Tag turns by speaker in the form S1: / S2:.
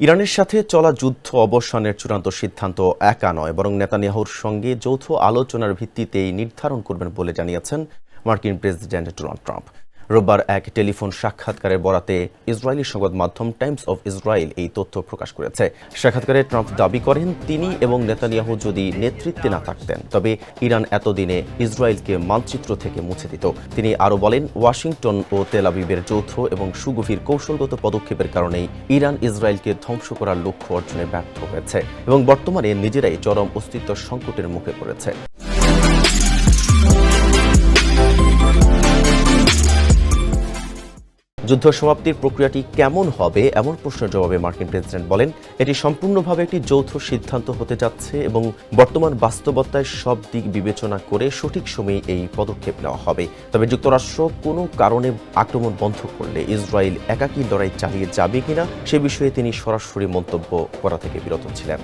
S1: ইরানের সাথে চলা যুদ্ধ অবসানের চূড়ান্ত সিদ্ধান্ত একা নয়, বরং নেতানিয়াহুর সঙ্গে যৌথ আলোচনার ভিত্তিতেই নির্ধারণ করবেন বলে জানিয়েছেন মার্কিন প্রেসিডেন্ট ডোনাল্ড ট্রাম্প। রোববার এক টেলিফোন সাক্ষাৎকারের বরাতে ইসরায়েলি সংবাদ মাধ্যম টাইমস অফ ইসরায়েল এই তথ্য প্রকাশ করেছে। সাক্ষাৎকারে ট্রাম্প দাবি করেন, তিনি এবং নেতানিয়াহু যদি নেতৃত্বে না থাকতেন তবে ইরান এতদিনে ইসরায়েলকে মানচিত্র থেকে মুছে দিত। তিনি আরও বলেন, ওয়াশিংটন ও তেল আবিবের যৌথ এবং সুগভীর কৌশলগত পদক্ষেপের কারণেই ইরান ইসরায়েলকে ধ্বংস করার লক্ষ্য অর্জনে ব্যর্থ হয়েছে এবং বর্তমানে নিজেরাই চরম অস্তিত্ব সংকটের মুখে পড়েছে। যুদ্ধ সমাপ্তির প্রক্রিয়াটি কেমন হবে এমন প্রশ্নের জবাবে মার্কিন প্রেসিডেন্ট বলেন, এটি সম্পূর্ণভাবে একটি যৌথ সিদ্ধান্ত হতে যাচ্ছে এবং বর্তমান বাস্তবতায় সব দিক বিবেচনা করে সঠিক সময়ে এই পদক্ষেপ নেওয়া হবে। তবে যুক্তরাষ্ট্র কোনো কারণে আক্রমণ বন্ধ করলে ইসরায়েল একাকী লড়াই চালিয়ে যাবে কিনা সে বিষয়ে তিনি সরাসরি মন্তব্য করা থেকে বিরত ছিলেন।